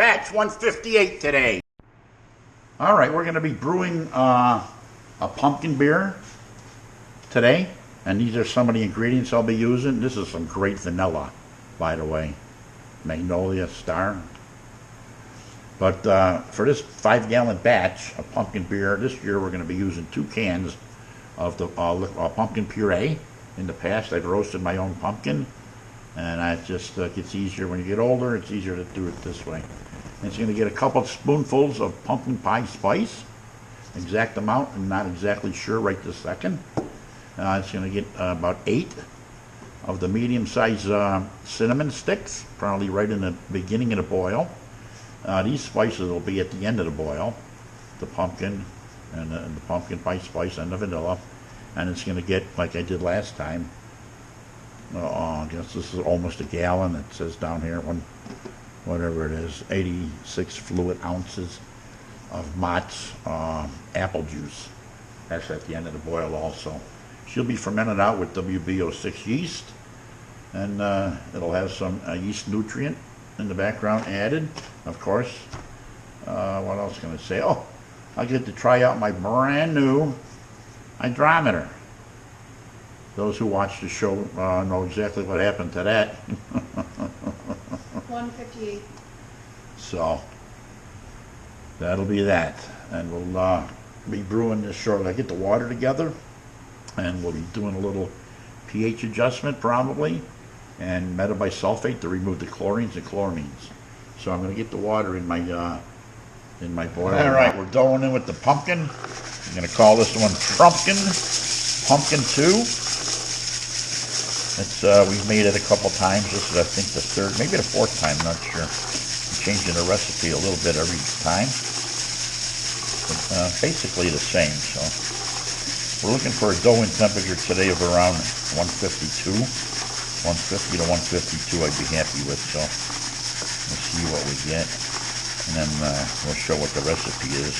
Batch 158 today. All right, we're going to be brewing a pumpkin beer today, and these are some of the ingredients I'll be using. This is some great vanilla, by the way, Magnolia Star. But for this 5-gallon batch of pumpkin beer, this year we're going to be using 2 cans of the pumpkin puree. In the past, I've roasted my own pumpkin, and it just gets easier when you get older. It's easier to do it this way. And it's going to get a couple spoonfuls of pumpkin pie spice, exact amount, I'm not exactly sure right this second. It's going to get about 8 of the medium-sized cinnamon sticks, probably right in the beginning of the boil. These spices will be at the end of the boil, the pumpkin and the pumpkin pie spice and the vanilla. And it's going to get, like I did last time, I guess this is almost a gallon. It says down here, whatever it is, 86 fluid ounces of Mott's apple juice. That's at the end of the boil also. She'll be fermented out with WB06 yeast, and it'll have some yeast nutrient in the background added, of course. What else can I say? Oh, I get to try out my brand new hydrometer. Those who watch the show know exactly what happened to that. 158. So that'll be that, and we'll be brewing this shortly. I get the water together, and we'll be doing a little pH adjustment probably, and metabisulfate to remove the chlorines and chloramines. So I'm going to get the water in my boiler. All right, we're going in with the pumpkin. I'm going to call this one Trumpkin, Pumpkin 2. It's we've made it a couple times. This is, I think, the third, maybe the fourth time. I'm not sure. I'm changing the recipe a little bit every time. But, basically the same. So we're looking for a dough-in temperature today of around 152, 150 to 152. I'd be happy with. So we'll see what we get, and then we'll show what the recipe is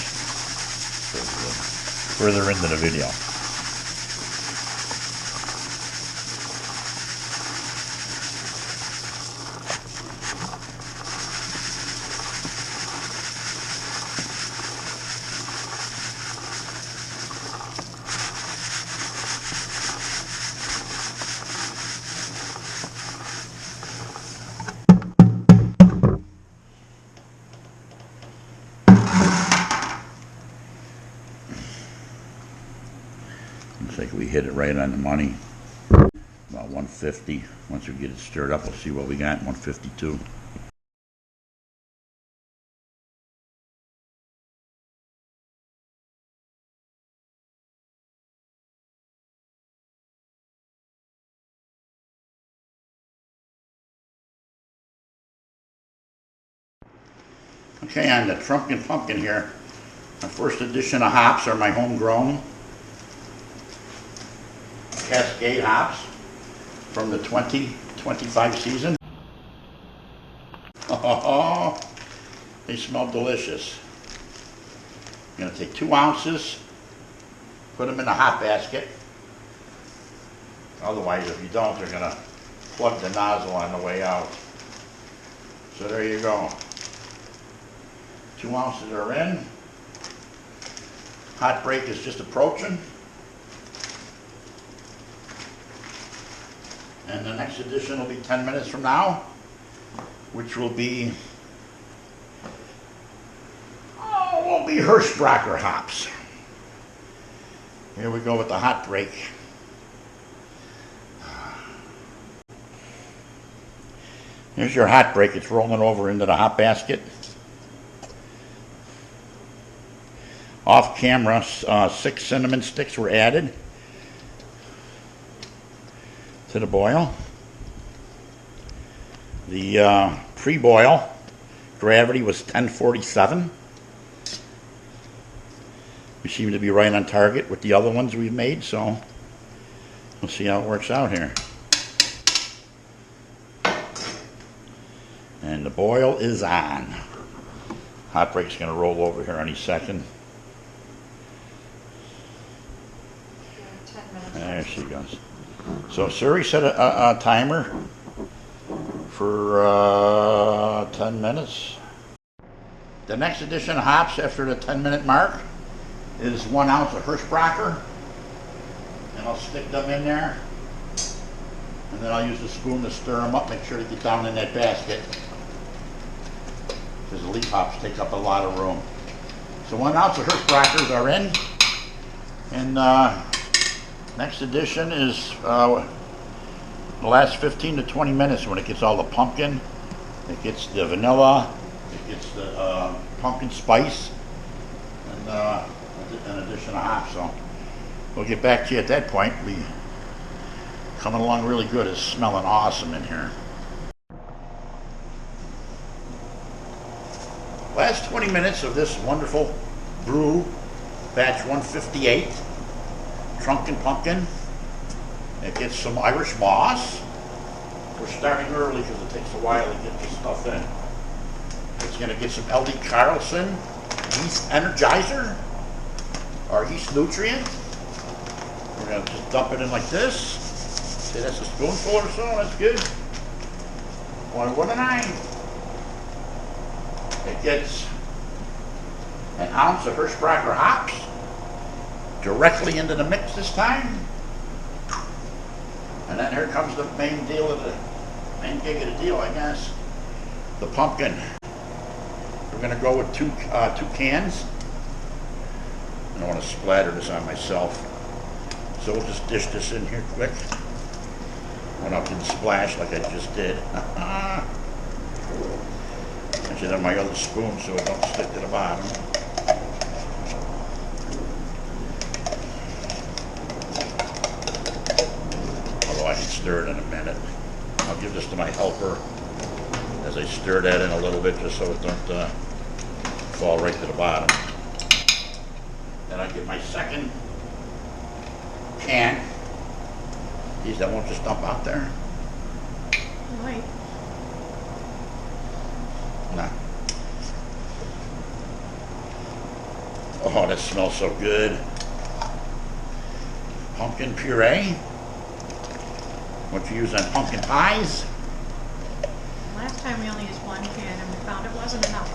further into the video. Looks like we hit it right on the money. About 150. Once we get it stirred up, we'll see what we got. 152. Okay, on the Trumpkin pumpkin here, my first edition of hops are my homegrown Cascade hops from the 2025 season. Oh, they smell delicious. I'm going to take 2 ounces, put them in a hot basket. Otherwise, if you don't, they're going to plug the nozzle on the way out. So there you go. 2 ounces are in. Hot break is just approaching. And the next edition will be 10 minutes from now, which will be, Hirschbrocker hops. Here we go with the hot break. Here's your hot break. It's rolling over into the hot basket. Off camera, 6 cinnamon sticks were added to the boil. The pre-boil gravity was 1047. We seem to be right on target with the other ones we've made, so we'll see how it works out here. And the boil is on. Hot break's going to roll over here any second. There she goes. So Siri set a timer for 10 minutes. The next addition of hops after the 10-minute mark is 1 ounce of Hirschspracher. And I'll stick them in there. And then I'll use the spoon to stir them up, make sure to get down in that basket. Because the leaf hops take up a lot of room. So 1 ounce of Hirschsprachers are in. And next addition is the last 15 to 20 minutes when it gets all the pumpkin, it gets the vanilla, it gets the pumpkin spice, and an addition of hops. So we'll get back to you at that point. We coming along really good. It's smelling awesome in here. Last 20 minutes of this wonderful brew, batch 158, Trumpkin pumpkin. It gets some Irish moss. We're starting early because it takes a while to get this stuff in. It's going to get some LD Carlson yeast energizer or yeast nutrient. We're going to just dump it in like this. See, that's a spoonful or so. That's good. 1.9. It gets 1 ounce of Hirschspracher hops directly into the mix this time. And then here comes the main gig of the deal, I guess. The pumpkin. We're going to go with two cans. I don't want to splatter this on myself. So we'll just dish this in here quick. Went up and splash like I just did. I should have my other spoon so it don't stick to the bottom. Although I can stir it in a minute. I'll give this to my helper as I stir that in a little bit just so it don't fall right to the bottom. Then I get my second can. Geez, that won't just dump out there. Right. Nah. Oh, that smells so good. Pumpkin puree. What you use on pumpkin pies. Last time we only used 1 can and we found it wasn't enough.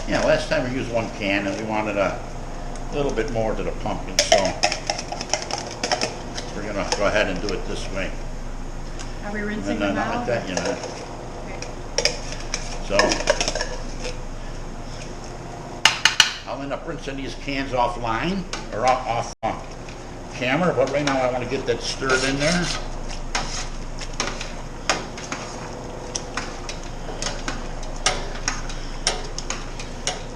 Yeah, last time we used 1 can and we wanted a little bit more to the pumpkin, so we're gonna go ahead and do it this way. Are we rinsing and then them out? like that, you know. Okay. So I'll end up rinsing these cans offline or off camera, but right now I want to get that stirred in there.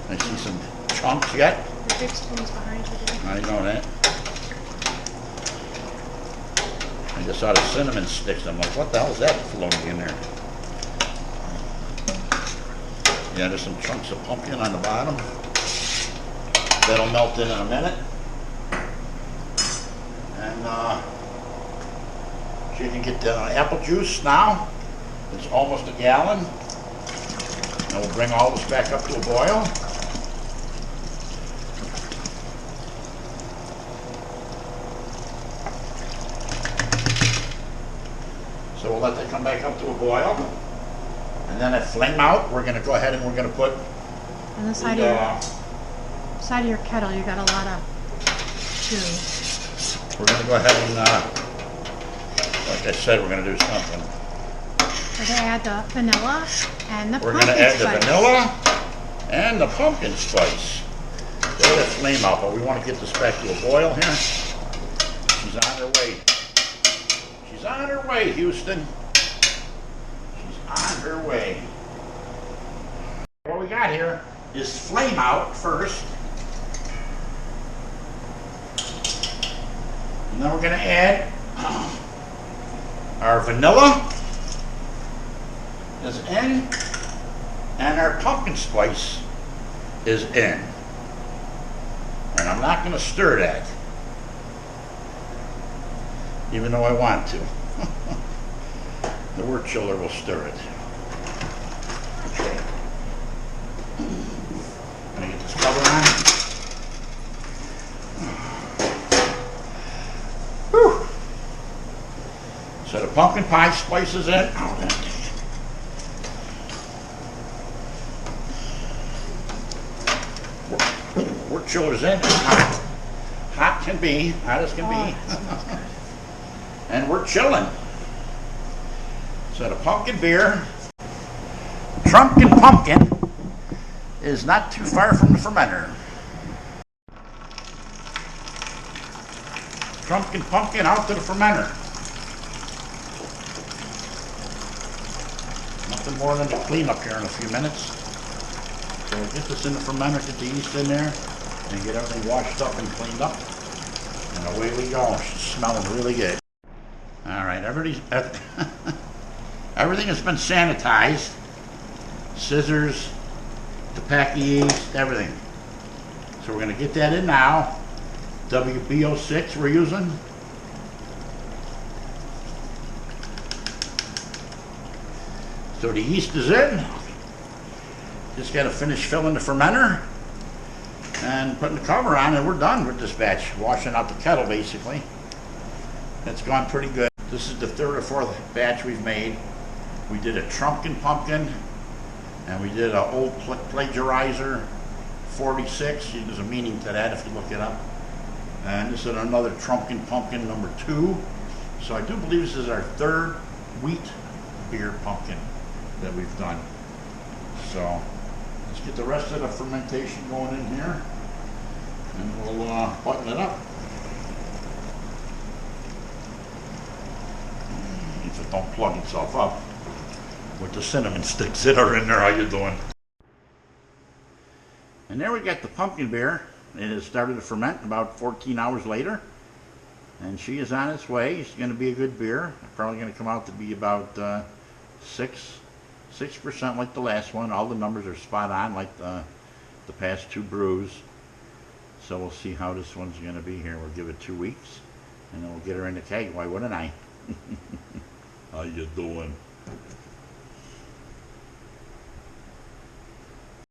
I see some chunks yet. The big spoon's behind you there. I know that. I just saw the cinnamon sticks. I'm like, what the hell is that floating in there? Yeah, there's some chunks of pumpkin on the bottom. That'll melt in a minute. And so you can get the apple juice now. It's almost a gallon. And we'll bring all this back up to a boil. So we'll let that come back up to a boil. And then at flame out, we're going to go ahead and we're going to put On the side of your kettle, you got a lot of chew. we're going to go ahead and, like I said, we're going to do something. We're going to add the vanilla and the We're pumpkin going to add spice. the vanilla and the pumpkin spice. Let it flame out, but we want to get this back to a boil here. She's on her way. She's on her way, Houston. She's on her way. What we got here is flame out first. And then we're going to add our vanilla is in, and our pumpkin spice is in. And I'm not going to stir that, even though I want to. The word chiller will stir it. Okay. I'm going to get this cover on. Whew. So the pumpkin pie spice is in. chillers in. It's hot. Hot can be, hot as can be. That smells good. And we're chilling. So the pumpkin beer, Trumpkin Pumpkin, is not too far from the fermenter. Trumpkin Pumpkin out to the fermenter. Nothing more than to clean up here in a few minutes. So we'll get this in the fermenter, get the yeast in there, and get everything washed up and cleaned up. And away we go. It's smelling really good. All right, everything has been sanitized. Scissors, to pack the yeast, everything. So we're going to get that in now. WB06 we're using. So the yeast is in. Just got to finish filling the fermenter and putting the cover on, and we're done with this batch. Washing out the kettle basically. It's gone pretty good. This is the third or fourth batch we've made. We did a Trumpkin Pumpkin, and we did an old plagiarizer 46. There's a meaning to that if you look it up. And this is another Trumpkin Pumpkin number 2. So I do believe this is our third wheat beer pumpkin that we've done. So let's get the rest of the fermentation going in here, and we'll button it up. If it don't plug itself up with the cinnamon sticks that are in there. How you doing? And there we got the pumpkin beer. It has started to ferment about 14 hours later, and she is on its way. It's going to be a good beer. Probably going to come out to be about 6% like the last one. All the numbers are spot on like the past 2 brews. So we'll see how this one's going to be here. We'll give it 2 weeks, and then we'll get her in the keg. Why wouldn't I? How you doing?